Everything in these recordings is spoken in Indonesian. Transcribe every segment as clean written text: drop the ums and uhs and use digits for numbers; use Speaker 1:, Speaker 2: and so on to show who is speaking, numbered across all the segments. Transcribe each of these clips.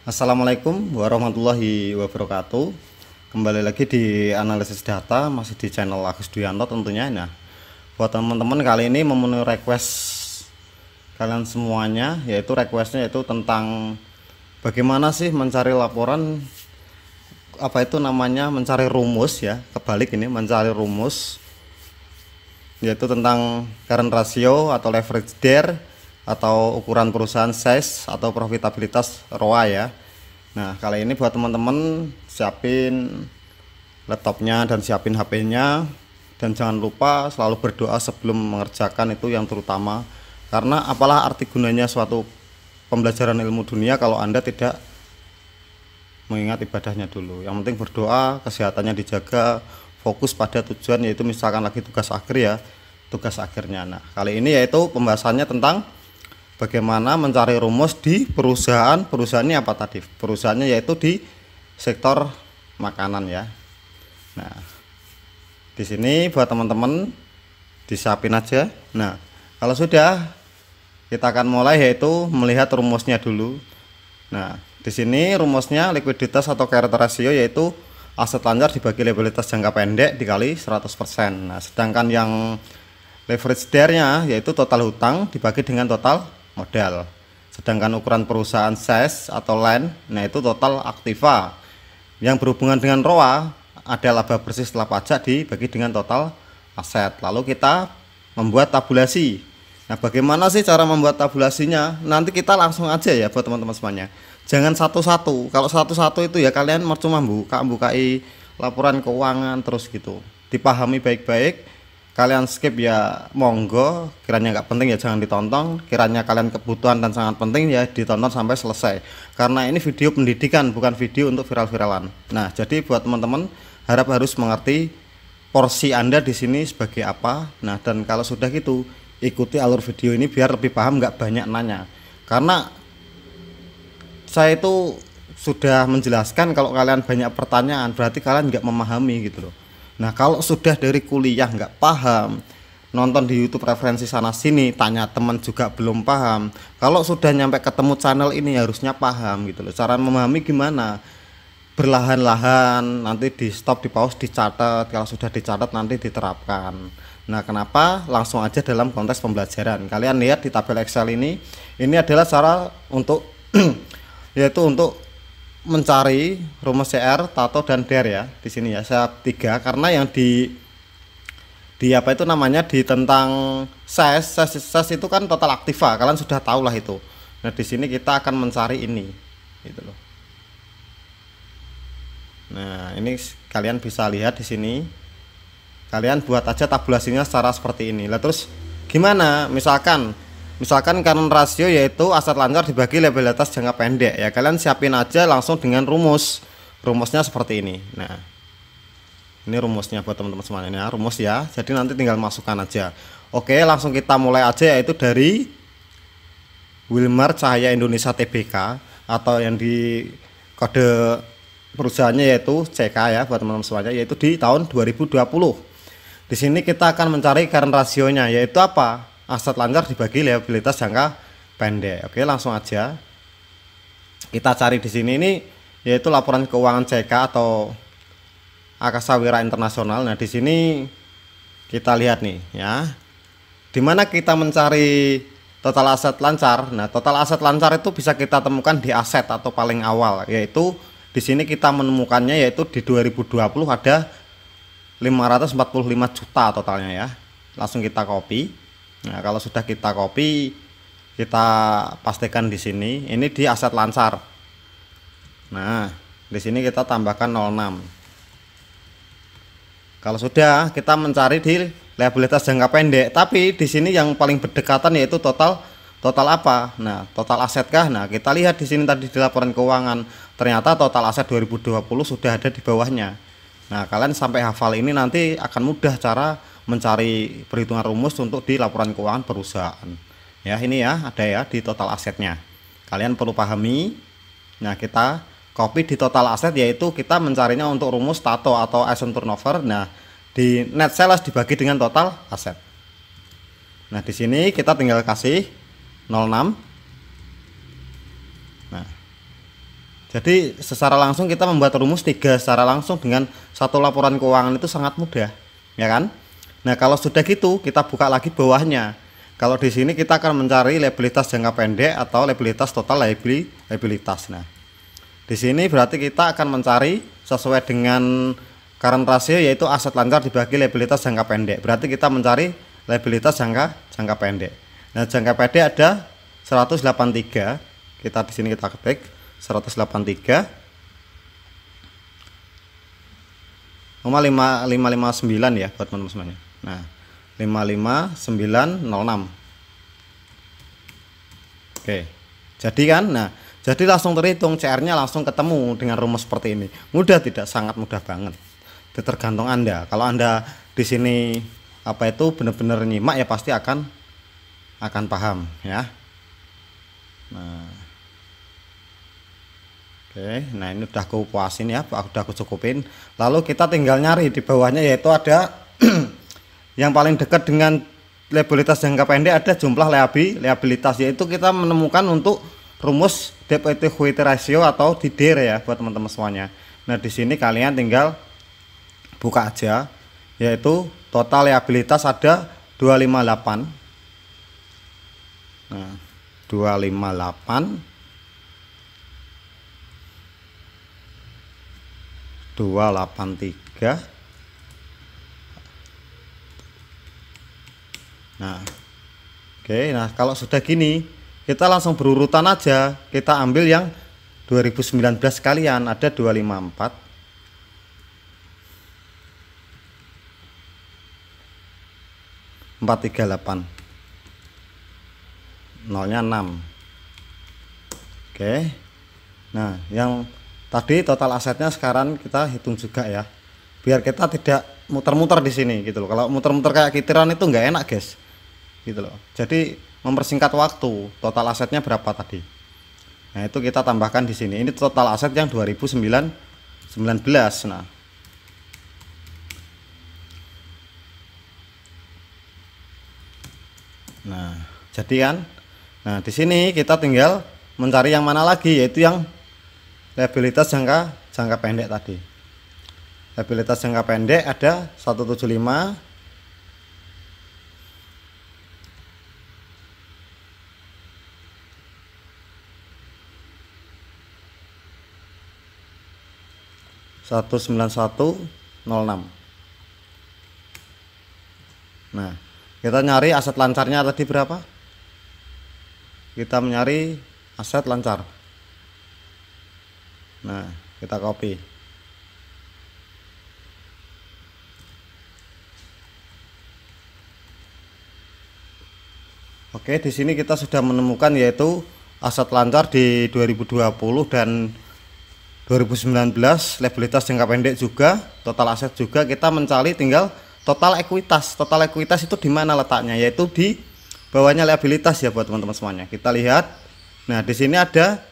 Speaker 1: Assalamualaikum warahmatullahi wabarakatuh. Kembali lagi di analisis data, masih di channel Agus Duyanto tentunya. Nah, buat teman-teman kali ini memenuhi request kalian semuanya, yaitu requestnya yaitu tentang bagaimana sih mencari laporan, apa itu namanya, mencari rumus ya, kebalik ini, mencari rumus yaitu tentang current ratio atau leverage share atau ukuran perusahaan size atau profitabilitas ROA ya. Nah, kali ini buat teman-teman siapin laptopnya dan siapin HP-nya, dan jangan lupa selalu berdoa sebelum mengerjakan, itu yang terutama, karena apalah arti gunanya suatu pembelajaran ilmu dunia kalau Anda tidak mengingat ibadahnya dulu. Yang penting berdoa, kesehatannya dijaga, fokus pada tujuan, yaitu misalkan lagi tugas akhir ya, tugas akhirnya. Nah, kali ini yaitu pembahasannya tentang bagaimana mencari rumus di perusahaan. Perusahaannya apa tadi? Perusahaannya yaitu di sektor makanan ya. Nah, di sini buat teman-teman disiapin aja. Nah, kalau sudah, kita akan mulai yaitu melihat rumusnya dulu. Nah, di sini rumusnya likuiditas atau current ratio yaitu aset lancar dibagi liabilitas jangka pendek dikali 100%. Nah, sedangkan yang leverage share-nya yaitu total hutang dibagi dengan total modal. Sedangkan ukuran perusahaan size atau land, nah itu total aktiva. Yang berhubungan dengan ROA ada laba bersih setelah pajak dibagi dengan total aset. Lalu kita membuat tabulasi. Nah, bagaimana sih cara membuat tabulasinya? Nanti kita langsung aja ya buat teman-teman semuanya. Jangan satu-satu. Kalau satu-satu itu ya kalian percuma bukai laporan keuangan terus gitu. Dipahami baik-baik. Kalian skip ya monggo, kiranya nggak penting ya jangan ditonton, kiranya kalian kebutuhan dan sangat penting ya ditonton sampai selesai, karena ini video pendidikan bukan video untuk viral-viralan. Nah, jadi buat teman-teman harus mengerti porsi Anda di sini sebagai apa. Nah, dan kalau sudah gitu ikuti alur video ini biar lebih paham, nggak banyak nanya, karena saya itu sudah menjelaskan. Kalau kalian banyak pertanyaan berarti kalian nggak memahami gitu loh. Nah, kalau sudah dari kuliah nggak paham, nonton di YouTube referensi sana sini, tanya teman juga belum paham, kalau sudah nyampe ketemu channel ini harusnya paham gitu loh. Cara memahami gimana? Berlahan-lahan, nanti di stop, di pause, dicatat. Kalau sudah dicatat nanti diterapkan. Nah, kenapa? Langsung aja dalam konteks pembelajaran. Kalian lihat di tabel Excel ini adalah cara untuk yaitu untuk mencari rumus CR, Tato dan DER ya. Di sini ya saya 3, karena yang di apa itu namanya, di tentang size itu kan total aktiva, kalian sudah tahu lah itu. Nah, di sini kita akan mencari ini gitu loh. Nah, ini kalian bisa lihat di sini. Kalian buat aja tabulasinya secara seperti ini. Lah terus gimana? Misalkan current ratio yaitu aset lancar dibagi liabilitas jangka pendek ya, kalian siapin aja langsung dengan rumusnya seperti ini. Nah, ini rumusnya buat teman-teman semuanya, ini rumus ya, jadi nanti tinggal masukkan aja. Oke, langsung kita mulai aja, yaitu dari Wilmar Cahaya Indonesia Tbk, atau yang di kode perusahaannya yaitu CK ya buat teman-teman semuanya, yaitu di tahun 2020. Di sini kita akan mencari current rasionya, yaitu apa? Aset lancar dibagi liabilitas jangka pendek. Oke, langsung aja kita cari di sini. Ini yaitu laporan keuangan CK atau Akasa Wira Internasional. Nah, di sini kita lihat nih ya, dimana kita mencari total aset lancar. Nah, total aset lancar itu bisa kita temukan di aset atau paling awal, yaitu di sini kita menemukannya yaitu di 2020 ada 545 juta totalnya ya. Langsung kita copy. Nah, kalau sudah kita copy, kita pastikan di sini ini di aset lancar. Nah, di sini kita tambahkan 06. Kalau sudah, kita mencari di liabilitas jangka pendek, tapi di sini yang paling berdekatan yaitu total apa? Nah, total aset kah? Nah, kita lihat di sini tadi di laporan keuangan, ternyata total aset 2020 sudah ada di bawahnya. Nah, kalian sampai hafal ini nanti akan mudah cara mencari perhitungan rumus untuk di laporan keuangan perusahaan. Ya, ini ya, ada ya di total asetnya. Kalian perlu pahami. Nah, kita copy di total aset, yaitu kita mencarinya untuk rumus Tato atau asset turnover. Nah, di net sales dibagi dengan total aset. Nah, di sini kita tinggal kasih 06. Nah, Jadi secara langsung kita membuat rumus 3 secara langsung dengan satu laporan keuangan itu sangat mudah, ya kan? Nah, kalau sudah gitu kita buka lagi bawahnya. Kalau di sini kita akan mencari liabilitas jangka pendek atau liabilitas total liabilitas. Nah, di sini berarti kita akan mencari sesuai dengan current ratio, yaitu aset lancar dibagi liabilitas jangka pendek. Berarti kita mencari liabilitas jangka pendek. Nah, jangka pendek ada 183. Kita di sini kita ketik 183 559 ya buat teman-teman semuanya. Nah, 55906. Oke. Jadi kan, nah, jadi langsung terhitung CR-nya, langsung ketemu dengan rumus seperti ini. Mudah tidak? Sangat mudah banget. Itu tergantung Anda. Kalau Anda di sini apa itu benar-benar nyimak ya pasti akan paham ya. Nah, oke, nah ini udah aku puasin ya, udah aku cukupin. Lalu kita tinggal nyari di bawahnya, yaitu ada yang paling dekat dengan liabilitas jangka pendek, ada jumlah liabilitas, yaitu kita menemukan untuk rumus debt equity ratio atau DER ya buat teman-teman semuanya. Nah, di sini kalian tinggal buka aja, yaitu total liabilitas ada 258. Nah, 258 283. Nah, oke, nah kalau sudah gini kita langsung berurutan aja, kita ambil yang 2019 sekalian, ada 254 438, nolnya 6. Oke, nah yang tadi total asetnya sekarang kita hitung juga ya, biar kita tidak muter-muter di sini gitu loh. Kalau muter-muter kayak kitiran itu nggak enak guys, gitu loh. Jadi mempersingkat waktu. Total asetnya berapa tadi? Nah, itu kita tambahkan di sini. Ini total aset yang 2019. Nah, jadi kan, nah di sini kita tinggal mencari yang mana lagi, yaitu yang liabilitas jangka pendek tadi. Liabilitas jangka pendek ada 175 19106. Nah, kita nyari aset lancarnya tadi berapa? Kita mencari aset lancar. Nah, kita copy. Oke, di sini kita sudah menemukan yaitu aset lancar di 2020 dan 2019, liabilitas jangka pendek juga, total aset juga. Kita mencari tinggal total ekuitas. Total ekuitas itu di mana letaknya? Yaitu di bawahnya liabilitas ya buat teman-teman semuanya. Kita lihat. Nah, di sini ada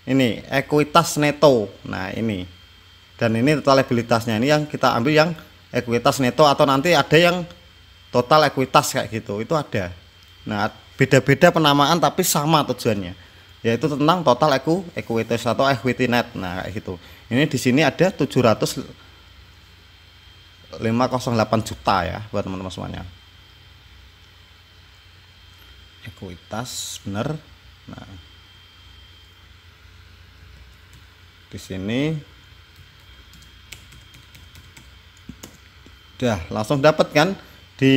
Speaker 1: ini ekuitas neto. Nah, ini. Dan ini total liabilitasnya. Ini yang kita ambil yang ekuitas neto, atau nanti ada yang total ekuitas kayak gitu. Itu ada. Nah, beda-beda penamaan tapi sama tujuannya, yaitu tentang total equity atau equity net. Nah, kayak gitu. Ini di sini ada 705,08 juta ya buat teman-teman semuanya. Ekuitas bener. Nah, di sini udah langsung dapat kan, di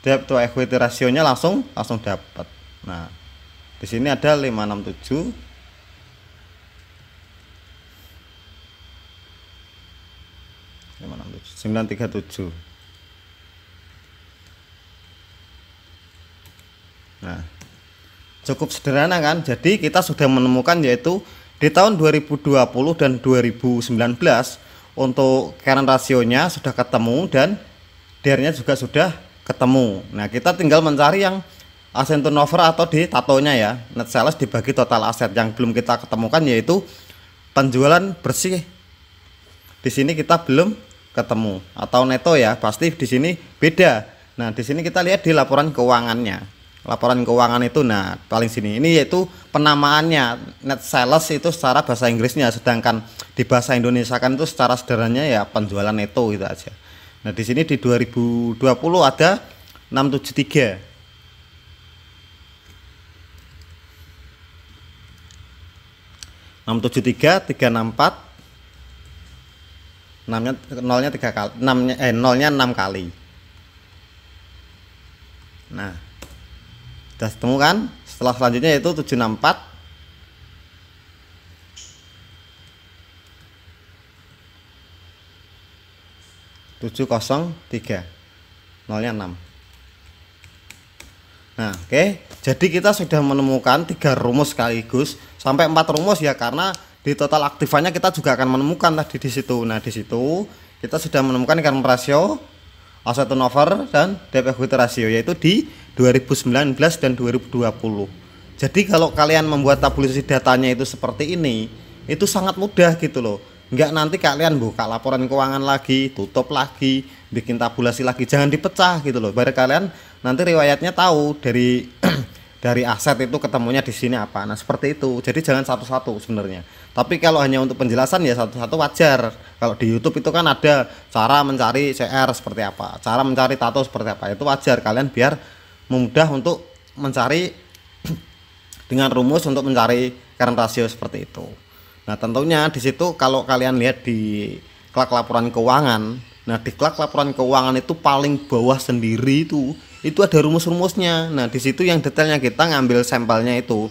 Speaker 1: debt to equity rasionya langsung dapat. Nah, di sini ada 567 937. Nah, cukup sederhana kan? Jadi kita sudah menemukan yaitu di tahun 2020 dan 2019 untuk current rasionya sudah ketemu dan DER-nya juga sudah ketemu. Nah, kita tinggal mencari yang asset turnover atau di tatonya ya, net sales dibagi total aset. Yang belum kita ketemukan yaitu penjualan bersih. Di sini kita belum ketemu, atau neto ya, pasti di sini beda. Nah, di sini kita lihat di laporan keuangannya. laporan keuangan itu. Nah, paling sini ini yaitu penamaannya net sales itu secara bahasa Inggrisnya, sedangkan di bahasa Indonesia kan itu secara sederhananya ya penjualan neto gitu aja. Nah, di sini di 2020 ada 673. 673 364, nolnya 3 kali, nolnya 6 kali. Nah, sudah ketemu kan? Setelah selanjutnya yaitu 764 703, nolnya 6. Nah, oke. Jadi kita sudah menemukan 3 rumus sekaligus sampai 4 rumus ya, karena di total aktifannya kita juga akan menemukan tadi di situ. Nah, di situ kita sudah menemukan current ratio, asset turnover, dan debt equity ratio, yaitu di 2019 dan 2020. Jadi kalau kalian membuat tabulasi datanya itu seperti ini, itu sangat mudah gitu loh. Enggak nanti kalian buka laporan keuangan lagi, tutup lagi, bikin tabulasi lagi, jangan dipecah gitu loh. Biar kalian nanti riwayatnya tahu dari dari aset itu ketemunya di sini apa. Nah, seperti itu. Jadi jangan satu-satu sebenarnya. Tapi kalau hanya untuk penjelasan ya satu-satu wajar. Kalau di YouTube itu kan ada cara mencari CR seperti apa, cara mencari tato seperti apa. Itu wajar, kalian biar mudah untuk mencari dengan rumus untuk mencari current ratio seperti itu. Nah, tentunya di situ kalau kalian lihat di klak laporan keuangan, nah di klak laporan keuangan itu paling bawah sendiri itu ada rumus-rumusnya. Nah, di situ yang detailnya kita ngambil sampelnya itu.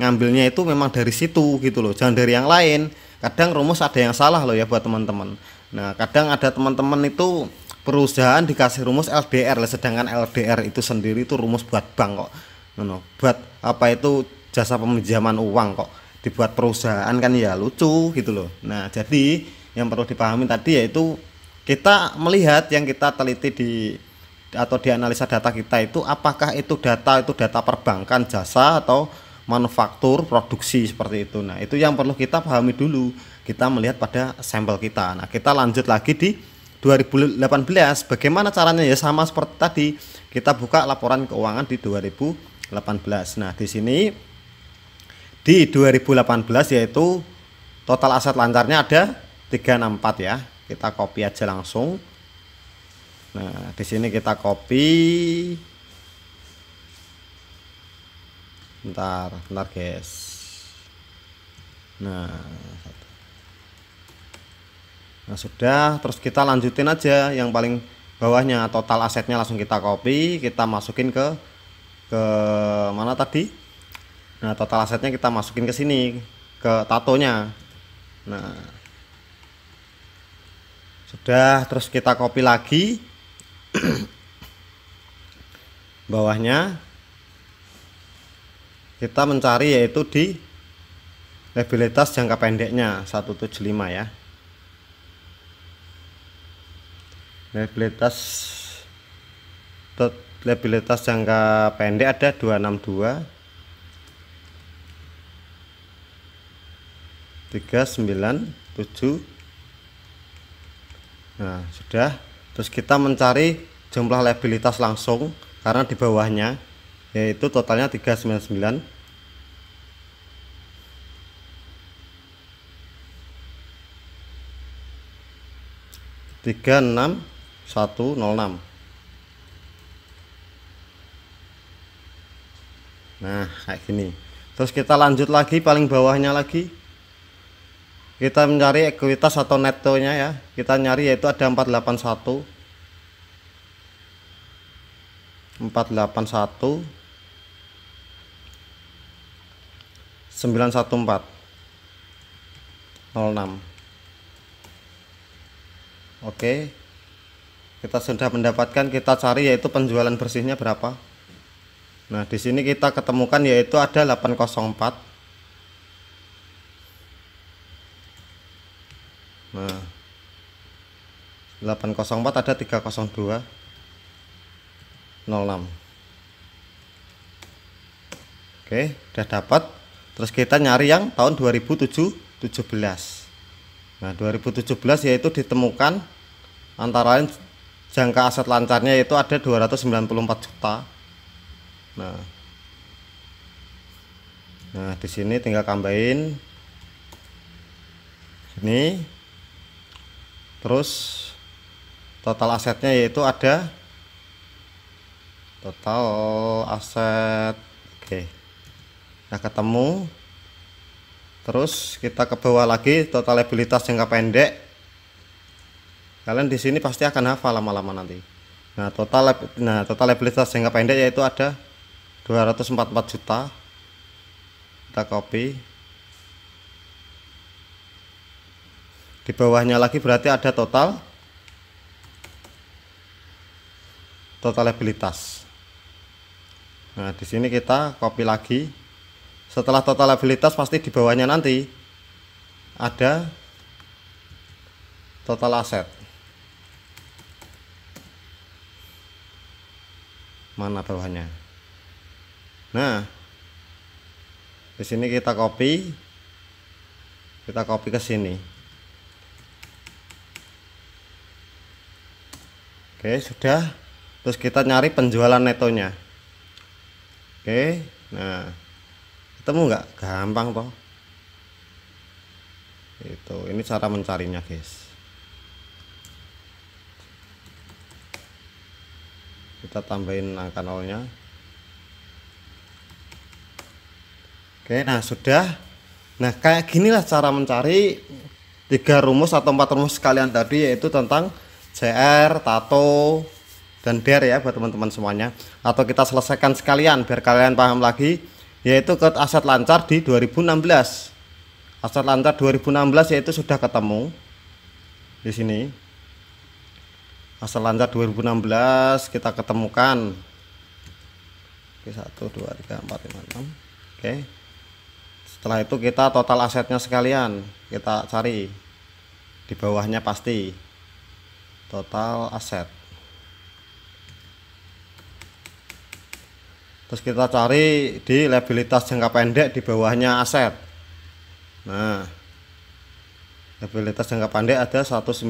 Speaker 1: Ngambilnya itu memang dari situ gitu loh, jangan dari yang lain. Kadang rumus ada yang salah loh ya buat teman-teman. Nah, kadang ada teman-teman itu perusahaan dikasih rumus LDR, sedangkan LDR itu sendiri itu rumus buat bank kok. Buat apa itu jasa peminjaman uang kok dibuat perusahaan, kan ya lucu gitu loh. Nah, jadi yang perlu dipahami tadi yaitu kita melihat yang kita teliti di atau di analisa data kita itu apakah itu data perbankan, jasa, atau manufaktur, produksi seperti itu. Nah, itu yang perlu kita pahami dulu. Kita melihat pada sampel kita. Nah, kita lanjut lagi di 2018. Bagaimana caranya? Ya sama seperti tadi. Kita buka laporan keuangan di 2018. Nah, di sini di 2018 yaitu total aset lancarnya ada 364 ya. Kita copy aja langsung. Nah, di sini kita copy. Bentar guys. Nah, sudah, terus kita lanjutin aja yang paling bawahnya, total asetnya langsung kita copy, kita masukin ke mana tadi? Nah, total asetnya kita masukin ke sini, ke tatonya. Nah, sudah, terus kita copy lagi bawahnya. Kita mencari yaitu di liabilitas jangka pendeknya 175 ya. Liabilitas jangka pendek ada 262 397. Nah, sudah. Terus kita mencari jumlah liabilitas langsung karena di bawahnya yaitu totalnya 399 36106. Nah, kayak gini. Terus kita lanjut lagi, paling bawahnya lagi kita mencari ekuitas atau netonya ya. Kita nyari yaitu ada 481 914 06. Oke, kita sudah mendapatkan. Kita cari yaitu penjualan bersihnya berapa. Nah, di sini kita ketemukan yaitu ada 804. Nah, 804 ada 302 06. Oke, udah dapat. Terus kita nyari yang tahun 2017. Nah, 2017 yaitu ditemukan antara lain jangka aset lancarnya yaitu ada 294 juta. Nah di sini tinggal tambahin ini, terus total asetnya yaitu ada total aset. Oke, nah ketemu. Terus kita ke bawah lagi, total liabilitas jangka pendek. Kalian di sini pasti akan hafal lama-lama nanti. Nah total liabilitas jangka pendek yaitu ada 244 juta. Kita copy. Di bawahnya lagi berarti ada total liabilitas. Nah di sini kita copy lagi. Setelah total liabilitas pasti di bawahnya nanti ada total aset. Mana bawahnya? Nah di sini kita copy ke sini. Oke, sudah. Terus kita nyari penjualan netonya. Oke, nah ketemu nggak? Gampang toh. Ini cara mencarinya guys. Kita tambahin angka nolnya. Oke, nah sudah. Nah kayak ginilah cara mencari 3 rumus atau 4 rumus sekalian tadi, yaitu tentang CR, Tato, dan DER ya buat teman-teman semuanya. Atau kita selesaikan sekalian biar kalian paham lagi, yaitu ke aset lancar di 2016. Aset lancar 2016 yaitu sudah ketemu di sini. Aset lancar 2016 kita ketemukan. Oke, 1 2 3 4 5 6. Oke. Setelah itu kita total asetnya sekalian kita cari. Di bawahnya pasti total aset. Terus kita cari di liabilitas jangka pendek, di bawahnya aset. Nah liabilitas jangka pendek ada 195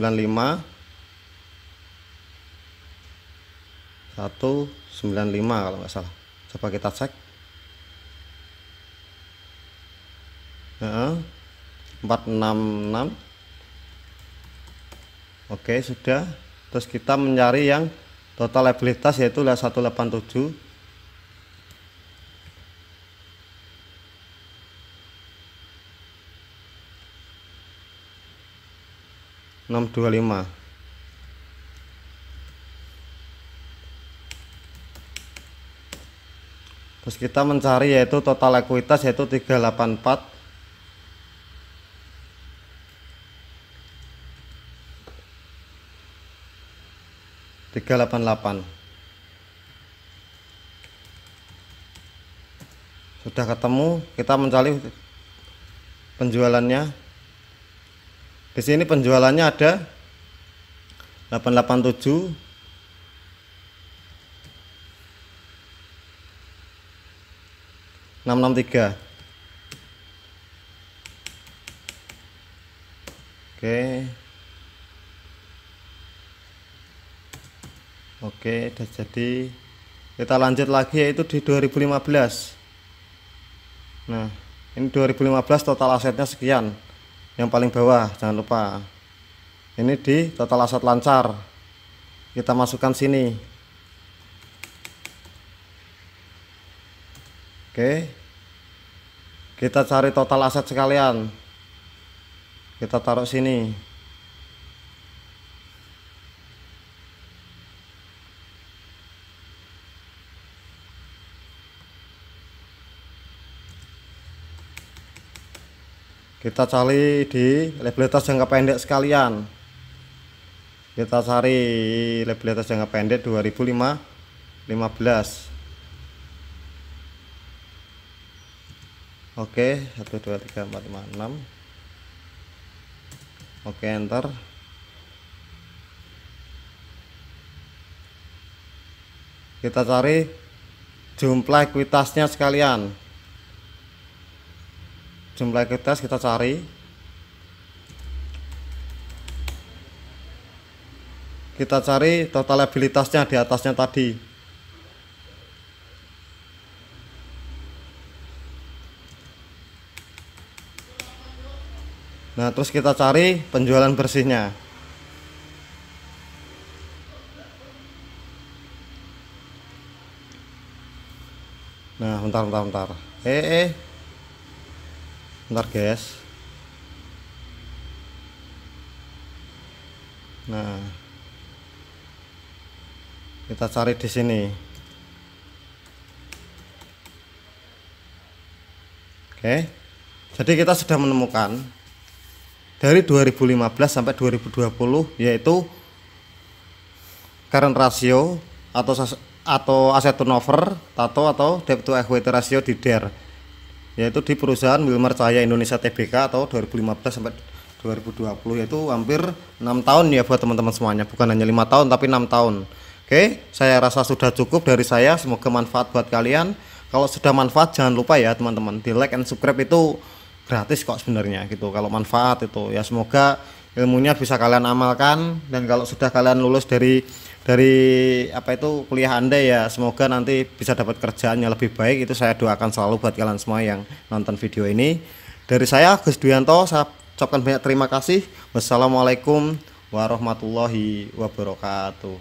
Speaker 1: kalau nggak salah. Coba kita cek. 466. Oke, sudah. Terus kita mencari yang total liabilitas yaitu 187. Terus kita mencari yaitu total ekuitas yaitu 384. Sudah ketemu, kita mencari penjualannya. Di sini penjualannya ada 887, 663. Oke, udah jadi. Kita lanjut lagi yaitu di 2015. Nah, ini 2015 total asetnya sekian. Yang paling bawah, jangan lupa. Ini di total aset lancar. Kita masukkan sini. Oke. Kita cari total aset sekalian. Kita taruh sini. Kita cari di liabilitas jangka pendek sekalian. Kita cari liabilitas jangka pendek 2015. Oke, 1 2 3 4 5 6. Oke, enter. Kita cari jumlah ekuitasnya sekalian. Jumlah ekuitas kita cari. Kita cari total liabilitasnya di atasnya tadi. Nah, terus kita cari penjualan bersihnya. Nah, bentar. Bentar, guys. Nah, kita cari di sini. Oke. Jadi kita sudah menemukan dari 2015 sampai 2020 yaitu current ratio atau asset turnover atau debt to equity ratio di DER, yaitu di perusahaan Wilmar Cahaya Indonesia Tbk atau 2015 sampai 2020, yaitu hampir 6 tahun ya buat teman-teman semuanya, bukan hanya 5 tahun tapi 6 tahun. Oke, saya rasa sudah cukup dari saya, semoga manfaat buat kalian. Kalau sudah manfaat jangan lupa ya teman-teman, di like and subscribe, itu gratis kok sebenarnya gitu. Kalau manfaat itu ya, semoga ilmunya bisa kalian amalkan, dan kalau sudah kalian lulus dari apa itu kuliah Anda ya, semoga nanti bisa dapat kerjaan yang lebih baik. Itu saya doakan selalu buat kalian semua yang nonton video ini. Dari saya Agus Duyanto, saya ucapkan banyak terima kasih. Wassalamualaikum warahmatullahi wabarakatuh.